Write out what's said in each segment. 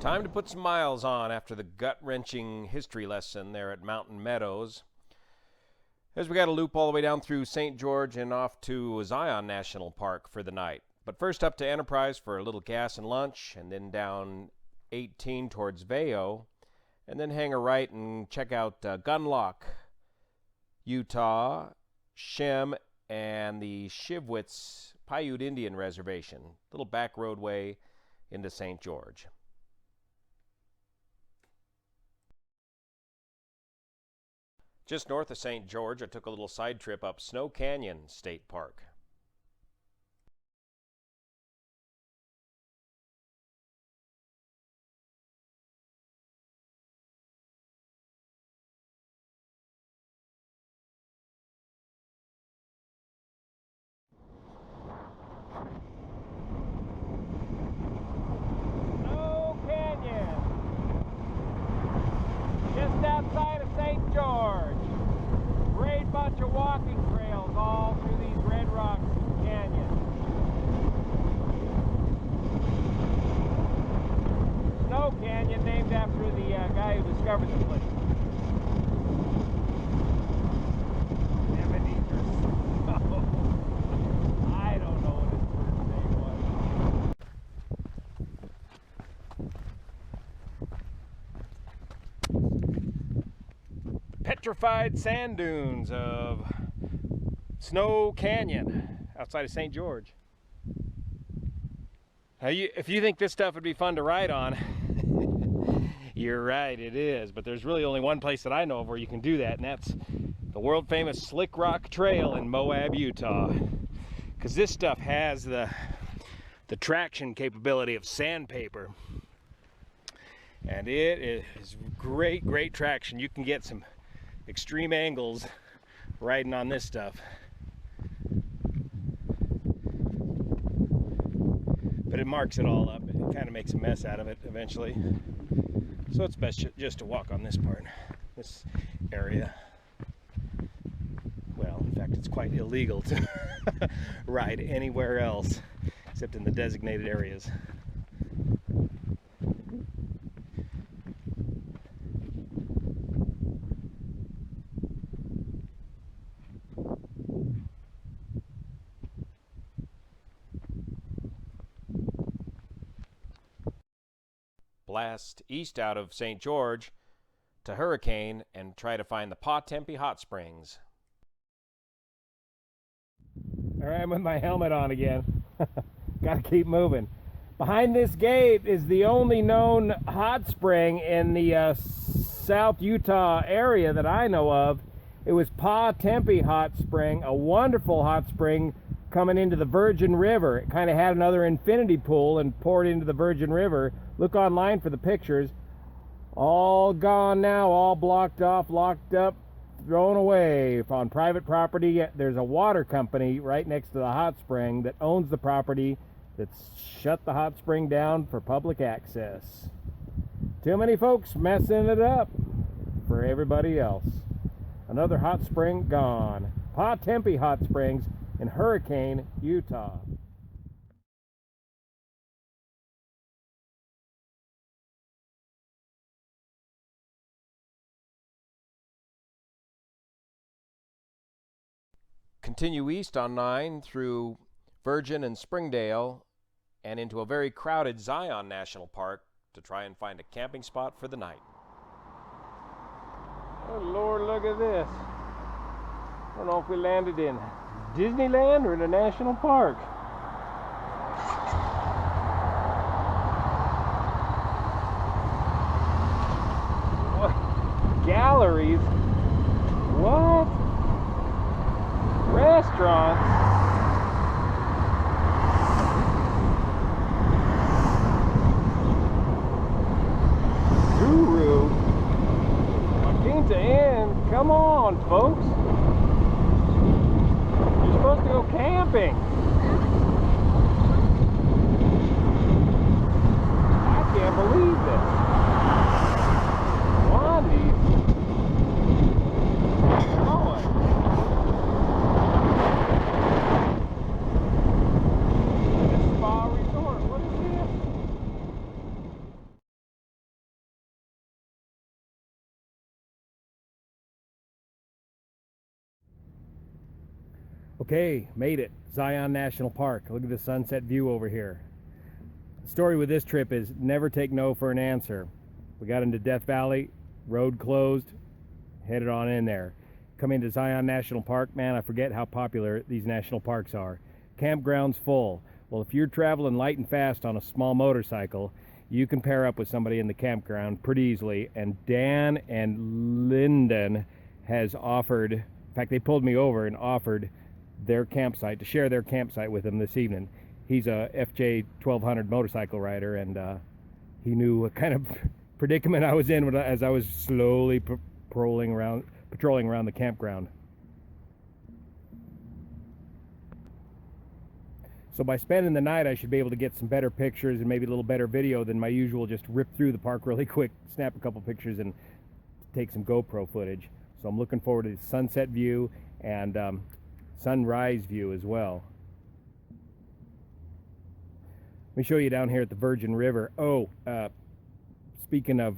Time to put some miles on after the gut-wrenching history lesson there at Mountain Meadows. As we got to loop all the way down through St. George and off to Zion National Park for the night. But first up to Enterprise for a little gas and lunch, and then down 18 towards Vail, and then hang a right and check out Gunlock, Utah, Shem, and the Shivwitz Paiute Indian Reservation. Little back roadway into St. George. Just north of St. George, I took a little side trip up Snow Canyon State Park. Snow Canyon, just outside of St. George. Great bunch of walking trails all through these red rock canyons. Snow Canyon, named after the guy who discovered the place. Ebenezer Snow. I don't know what his first name was. Petrified sand dunes of Snow Canyon outside of St. George. Now if you think this stuff would be fun to ride on, you're right, it is. But there's really only one place that I know of where you can do that, and that's the world famous Slick Rock Trail in Moab, Utah. Because this stuff has the traction capability of sandpaper. And it is great traction. You can get some extreme angles riding on this stuff. But it marks it all up. It kind of makes a mess out of it eventually. So it's best just to walk on this part, this area. Well, in fact, it's quite illegal to ride anywhere else except in the designated areas. Blast east out of St. George to Hurricane and try to find the Pa Tempe Hot Springs. All right, I'm with my helmet on again. Gotta keep moving. Behind this gate is the only known hot spring in the South Utah area that I know of. It was Pa Tempe Hot Spring, a wonderful hot spring coming into the Virgin River. It kind of had another infinity pool and poured into the Virgin River. Look online for the pictures. All gone now, all blocked off, locked up, thrown away. On private property, there's a water company right next to the hot spring that owns the property that's shut the hot spring down for public access. Too many folks messing it up for everybody else. Another hot spring gone. Pa Tempe Hot Springs in Hurricane, Utah. Continue east on 9 through Virgin and Springdale and into a very crowded Zion National Park to try and find a camping spot for the night. Oh Lord, look at this. I don't know if we landed in Disneyland or in a national park. What? Galleries? What? Restaurants? Guru? Quinta Inn? Come on, folks. You're supposed to go camping. I can't believe this. Okay, made it. Zion National Park. Look at the sunset view over here. The story with this trip is never take no for an answer. We got into Death Valley, road closed, headed on in there. Coming to Zion National Park, man, I forget how popular these national parks are. Campground's full. Well, if you're traveling light and fast on a small motorcycle, you can pair up with somebody in the campground pretty easily. And Dan and Lyndon has offered, in fact, they pulled me over and offered their campsite, to share their campsite with them this evening. He's a FJ 1200 motorcycle rider, and he knew what kind of predicament I was in as I was slowly patrolling around the campground. So by spending the night, I should be able to get some better pictures and maybe a little better video than my usual just rip through the park really quick, snap a couple pictures, and take some GoPro footage. So I'm looking forward to the sunset view and sunrise view as well. Let me show you down here at the Virgin River. Oh, speaking of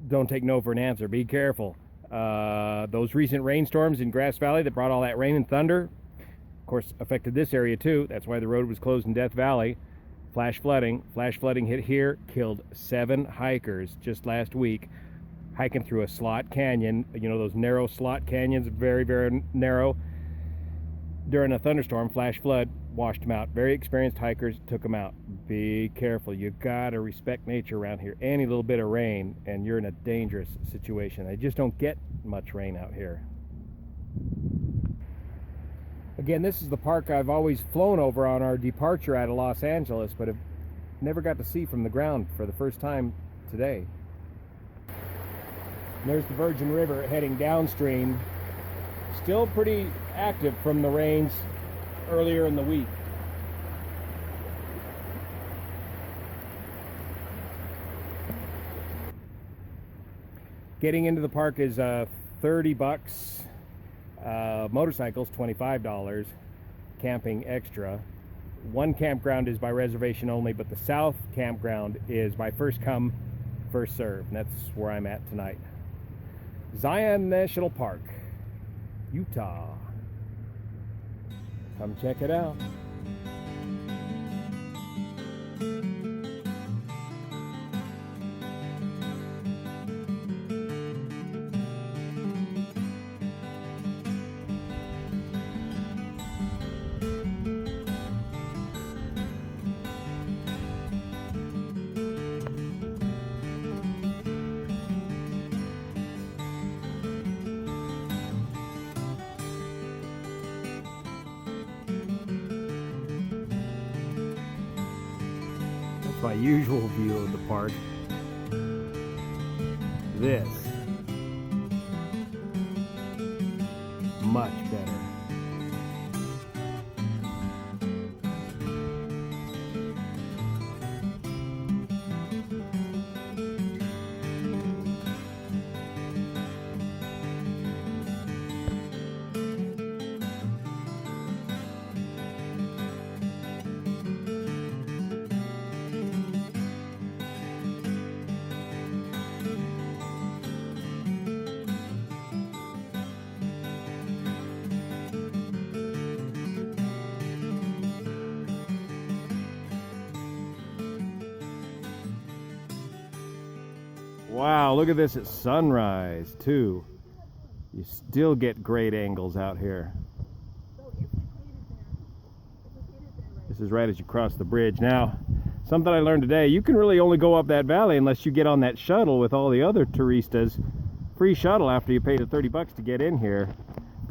don't take no for an answer, be careful. Those recent rainstorms in Grass Valley that brought all that rain and thunder, of course, affected this area too. That's why the road was closed in Death Valley. Flash flooding hit here, killed 7 hikers just last week, hiking through a slot canyon. You know, those narrow slot canyons, very, very narrow. During a thunderstorm, flash flood washed them out. Very experienced hikers took them out. Be careful. You gotta respect nature around here. Any little bit of rain and you're in a dangerous situation. They just don't get much rain out here. Again, this is the park I've always flown over on our departure out of Los Angeles, but have never got to see from the ground for the first time today. And there's the Virgin River heading downstream. Still pretty active from the rains earlier in the week. Getting into the park is $30. Motorcycles $25. Camping extra. One campground is by reservation only, but the south campground is by first come, first serve. And that's where I'm at tonight. Zion National Park, Utah. Come check it out. My usual view of the park. This, much better. Wow, look at this at sunrise too. You still get great angles out here. This is right as you cross the bridge. Now, something I learned today, you can really only go up that valley unless you get on that shuttle with all the other touristas. Free shuttle after you pay the $30 to get in here.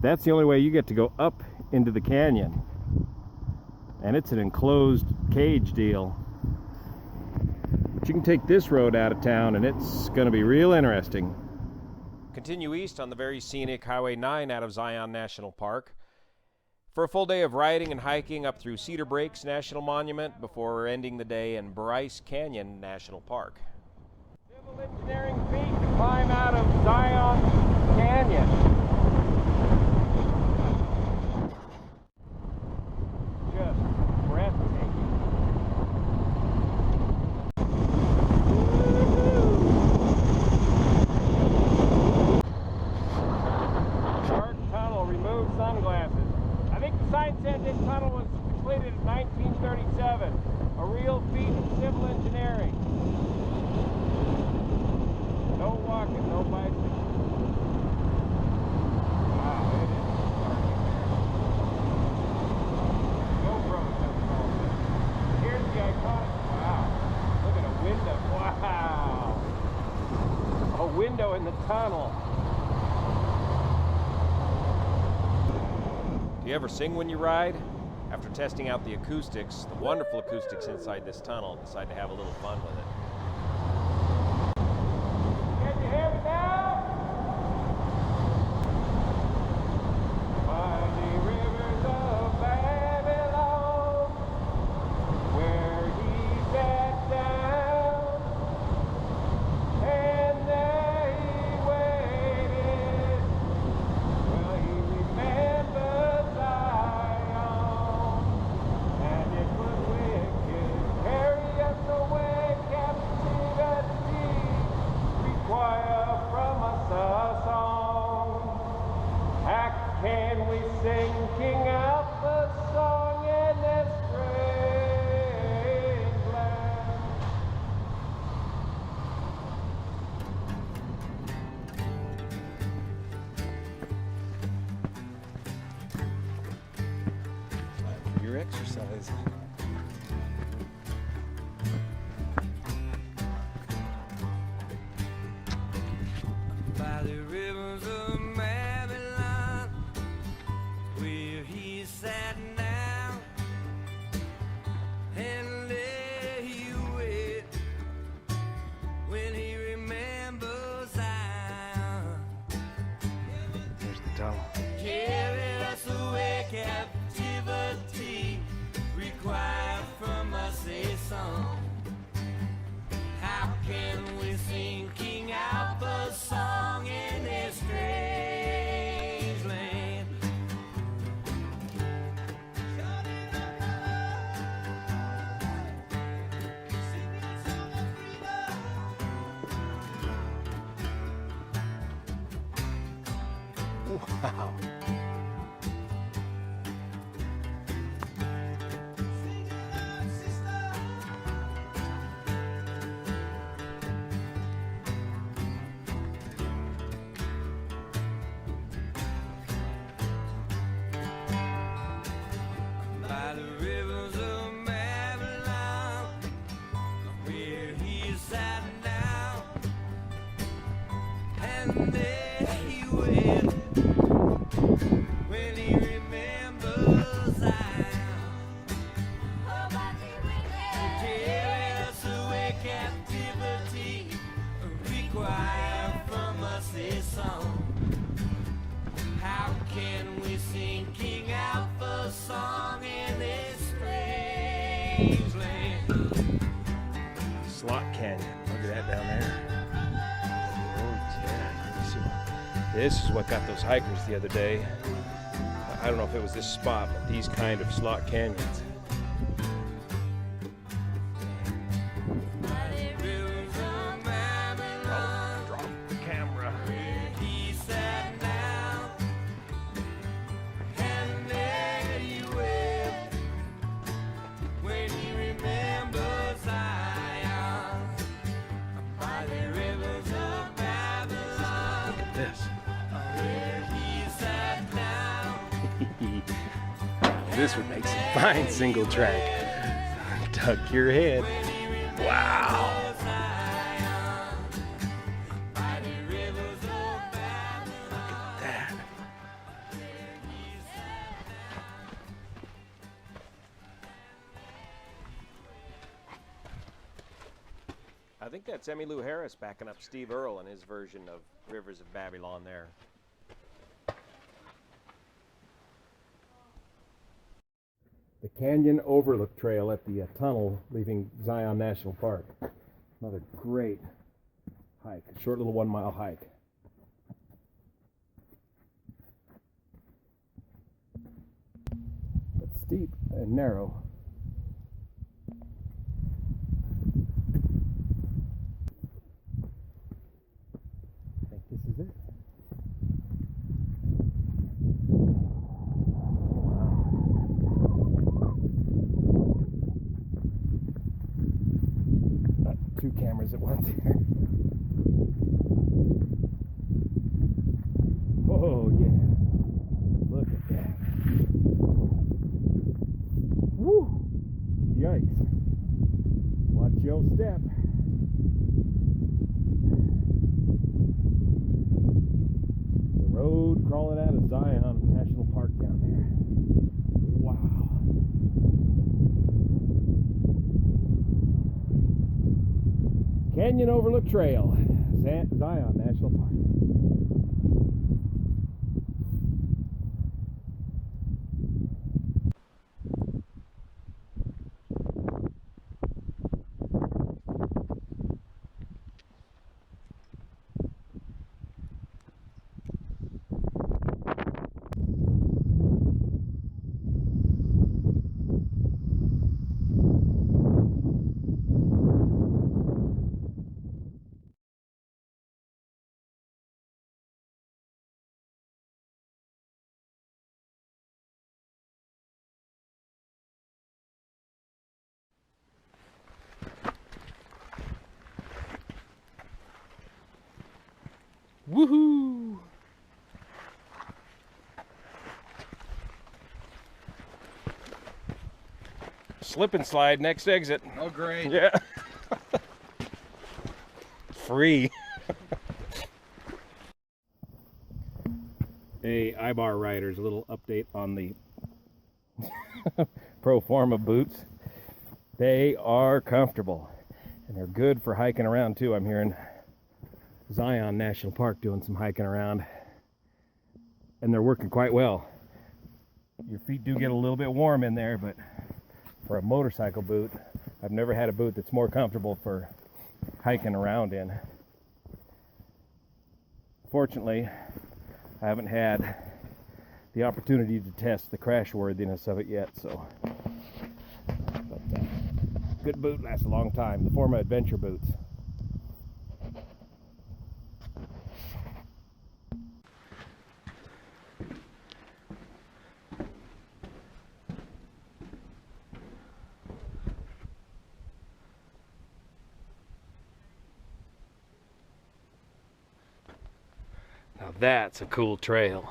That's the only way you get to go up into the canyon. And it's an enclosed cage deal. But you can take this road out of town and it's going to be real interesting. Continue east on the very scenic Highway 9 out of Zion National Park for a full day of riding and hiking up through Cedar Breaks National Monument before ending the day in Bryce Canyon National Park. Civil engineering feat to climb out of Zion Canyon. Just breathtaking. CB500X. A real feat in civil engineering. No walking, no bicycling. Wow, it is starting there. No prototype all this. Here's the iconic. Wow. Look at a window. Wow. A window in the tunnel. Do you ever sing when you ride? After testing out the acoustics, the wonderful acoustics inside this tunnel, decide to have a little fun with it. Can you hear me now? By the rivers of Babylon, where he sat down, and there he waited. Well, he remembered Zion, and it was wicked. Carry us away, captivity, require from us a song. How can we sing King Alpha's song in this strange land? Your exercise. By the rivers of Babylon, where he sat down, and there he wait when he remembers Zion. There's the tunnel. Carry us away, captivity, require from us a song. How can we sing King Alpha's song in this strange land? Wow. By the rivers of Babylon, where he sat down, and there he went when he remembers Zion. Carry us away, captivity, require from us a song. How can we sing King Alpha's song in this strange land? Slot Canyon. Look at that down there. Oh, yeah. This is what got those hikers the other day. I don't know if it was this spot, but these kind of slot canyons. Rivers of Babylon, Drop the camera. where he sat down, and there he wept when he remembered Zion. By the rivers of Babylon, Look at this. where he sat down. This would make some fine single track. Tuck your head. Wow. Look at that. I think that's Emmylou Harris backing up Steve Earle in his version of Rivers of Babylon there. The Canyon Overlook Trail at the tunnel leaving Zion National Park. Another great hike, a short little 1 mile hike. But steep and narrow. I think this is it. Wow. two cameras at once here. Oh yeah, look at that. Woo! Yikes. Watch your step. The road crawling out of Zion National Park down there. Wow. Canyon Overlook Trail, Zion National Park. Woohoo! Slip and slide, next exit. Oh, great. Yeah. Free. Hey, Ibar riders, a little update on the Pro Forma boots. They are comfortable and they're good for hiking around too. I'm here in Zion National Park doing some hiking around and they're working quite well. Your feet do get a little bit warm in there, but for a motorcycle boot, I've never had a boot that's more comfortable for hiking around in. Fortunately, I haven't had the opportunity to test the crash worthiness of it yet, so but good boot, lasts a long time. The Forma Adventure boots. Now that's a cool trail.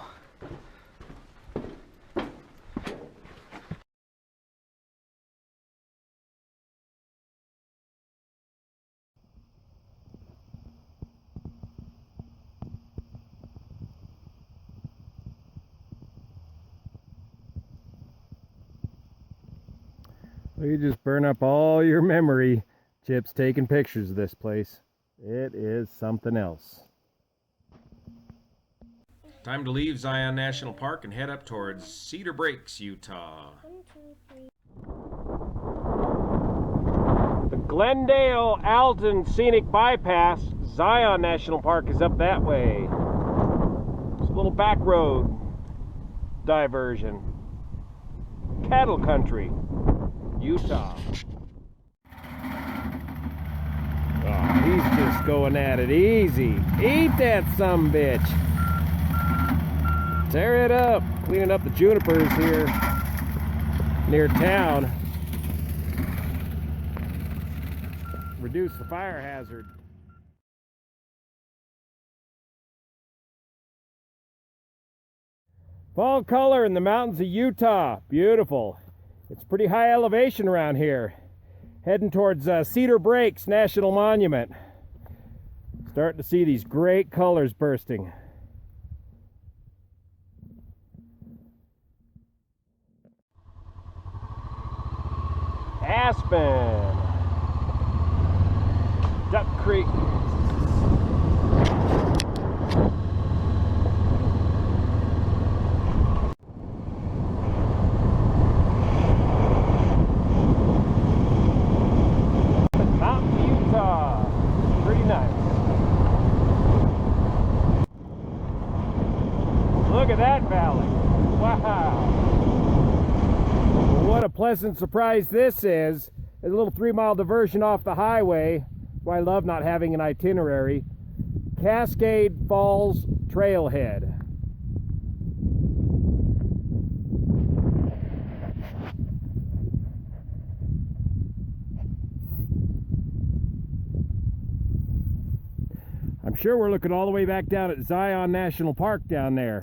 You just burn up all your memory chips taking pictures of this place. It is something else. Time to leave Zion National Park and head up towards Cedar Breaks, Utah. The Glendale Alton Scenic Bypass, Zion National Park, is up that way. It's a little back road diversion. Cattle country, Utah. Oh, he's just going at it easy. Eat that sumbitch. Tear it up. Cleaning up the junipers here near town. Reduce the fire hazard. Fall color in the mountains of Utah. Beautiful. It's pretty high elevation around here. Heading towards Cedar Breaks National Monument. Starting to see these great colors bursting. Aspen. Duck Creek. Look at that valley. Wow. What a pleasant surprise this is. There's a little 3-mile diversion off the highway. Why I love not having an itinerary. Cascade Falls Trailhead. I'm sure we're looking all the way back down at Zion National Park down there.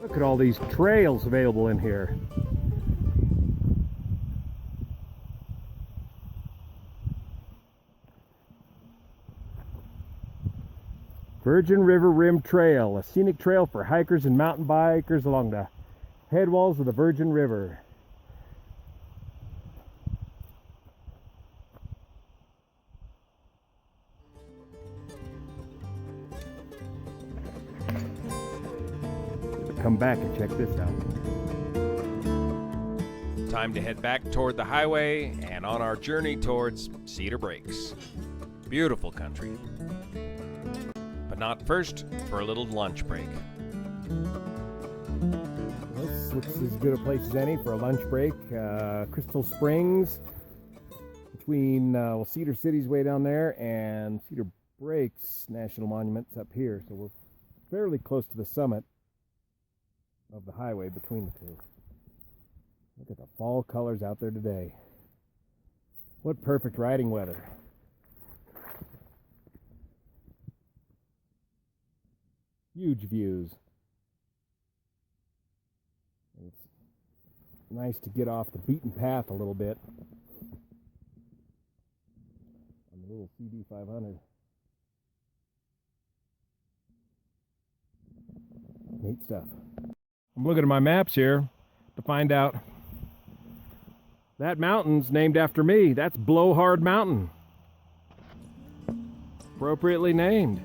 Look at all these trails available in here. Virgin River Rim Trail, a scenic trail for hikers and mountain bikers along the headwalls of the Virgin River. Come back and check this out. Time to head back toward the highway and on our journey towards Cedar Breaks. Beautiful country. But not first for a little lunch break. This looks as good a place as any for a lunch break. Crystal Springs between Cedar City's way down there and Cedar Breaks National Monument's up here. So we're fairly close to the summit of the highway between the two. Look at the fall colors out there today. What perfect riding weather. Huge views. It's nice to get off the beaten path a little bit on the little CB500. Neat stuff. I'm looking at my maps here to find out that mountain's named after me. That's Blowhard Mountain. Appropriately named.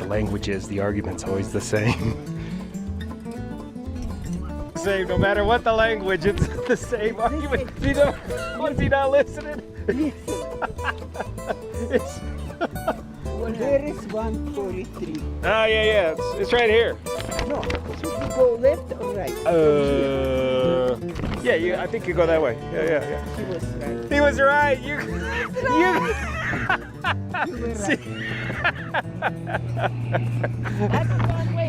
Language is, the argument's always the same. Same, no matter what the language, it's the same argument. You know, was he not listening? It's Well, where is 143? oh yeah, it's right here. No, should we go left or right? Yeah, I think you go that way. Yeah. He was right. He was right. You You were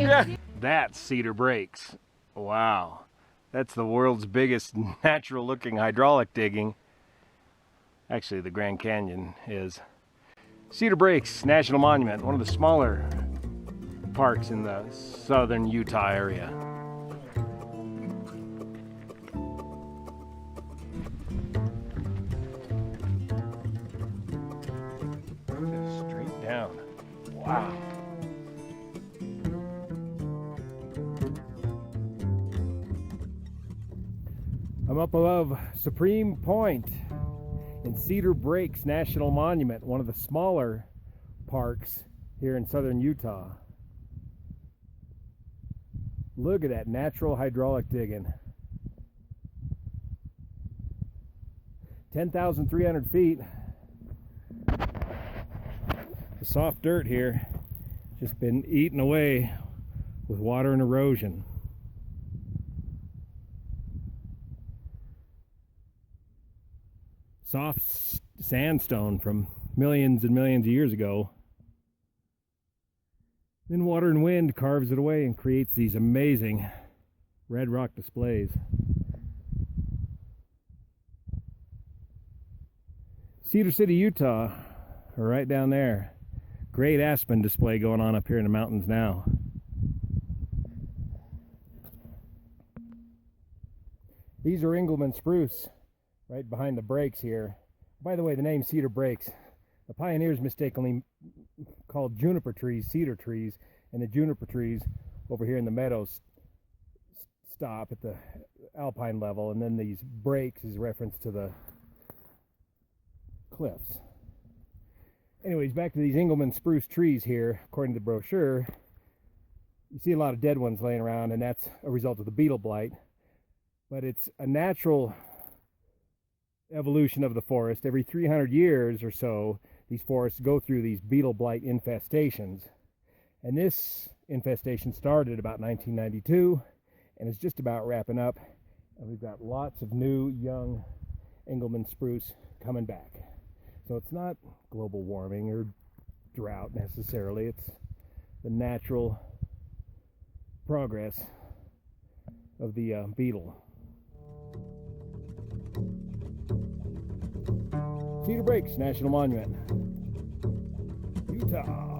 right. That's Cedar Breaks. Wow. That's the world's biggest natural looking hydraulic digging. Actually, the Grand Canyon is. Cedar Breaks National Monument, one of the smaller parks in the southern Utah area. Straight down. Wow. I'm up above Supreme Point in Cedar Breaks National Monument, one of the smaller parks here in southern Utah. Look at that natural hydraulic digging. 10,300 feet. The soft dirt here just been eaten away with water and erosion. Soft sandstone from millions and millions of years ago. Then water and wind carves it away and creates these amazing red rock displays. Cedar City, Utah, right down there. Great aspen display going on up here in the mountains now. These are Engelmann spruce right behind the breaks here. By the way, the name Cedar Breaks, the pioneers mistakenly called juniper trees cedar trees, and the juniper trees over here in the meadows stop at the alpine level, and then these breaks is reference to the cliffs. Anyways, back to these Engelmann spruce trees here. According to the brochure, you see a lot of dead ones laying around, and that's a result of the beetle blight. But it's a natural evolution of the forest. Every 300 years or so, these forests go through these beetle blight infestations. And this infestation started about 1992 and is just about wrapping up. And we've got lots of new young Engelmann spruce coming back. So it's not global warming or drought necessarily. It's the natural progress of the beetle. Cedar Breaks National Monument, Utah.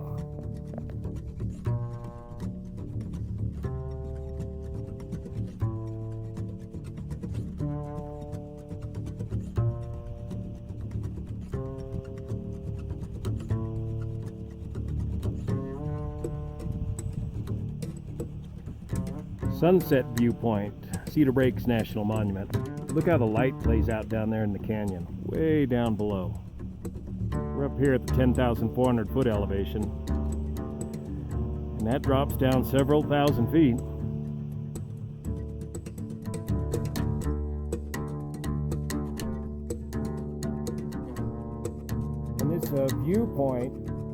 Sunset viewpoint, Cedar Breaks National Monument. Look how the light plays out down there in the canyon, way down below. We're up here at the 10,400 foot elevation, and that drops down several thousand feet. And this viewpoint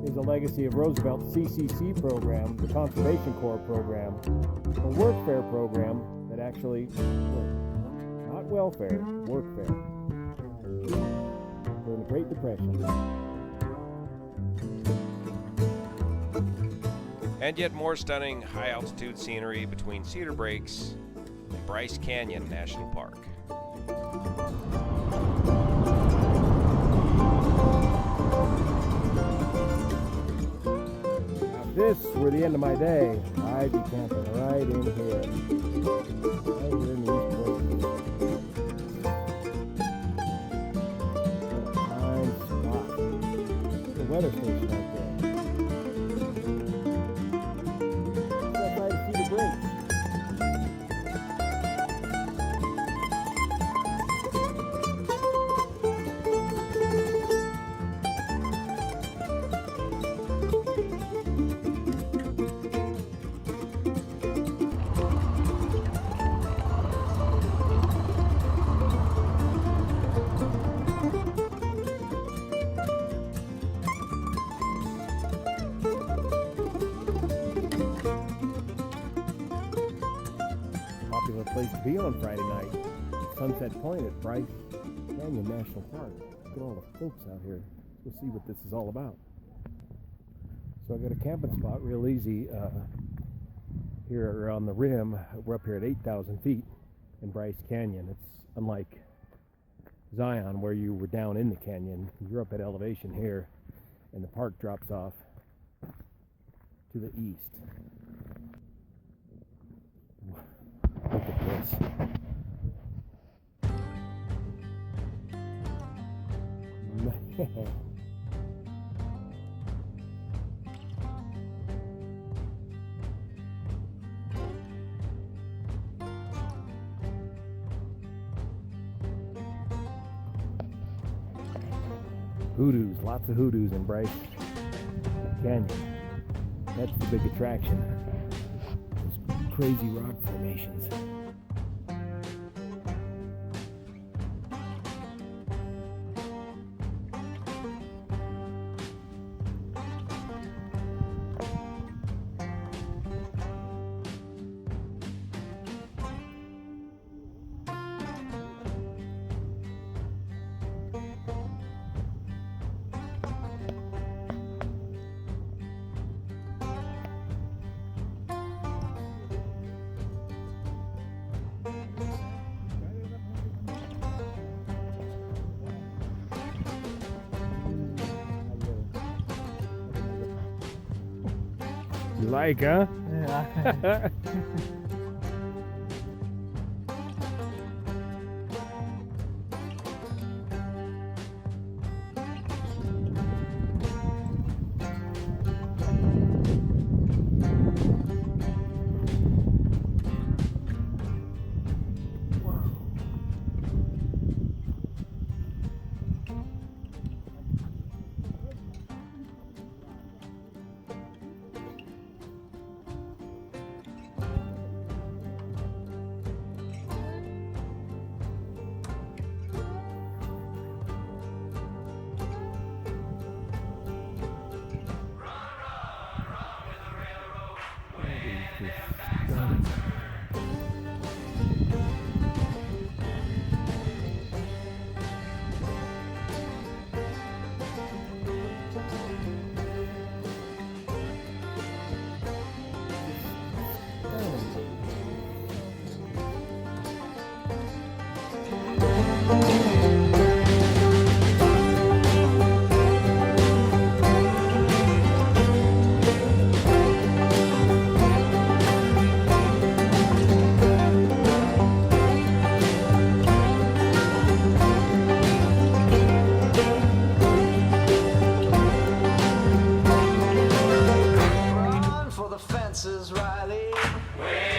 is a legacy of Roosevelt's CCC program, the Conservation Corps program, a workfare program that actually worked. Not welfare, workfare. During the Great Depression. And yet more stunning high-altitude scenery between Cedar Breaks and Bryce Canyon National Park. Now, if this were the end of my day, I'd be camping right in here. Right here in these places. What a fine spot. The weather station right there. That's right, Cedar Breaks. Popular place to be on Friday night. Sunset Point at Bryce Canyon National Park. Look at all the folks out here. We'll see what this is all about. So I got a camping spot real easy here on the rim. We're up here at 8,000 feet in Bryce Canyon. It's unlike Zion where you were down in the canyon. You're up at elevation here, and the park drops off to the east. Look at this. Man. Hoodoos, lots of hoodoos in Bryce Canyon. That's the big attraction. Those crazy rock formations. You like, huh? Yeah. valley. Where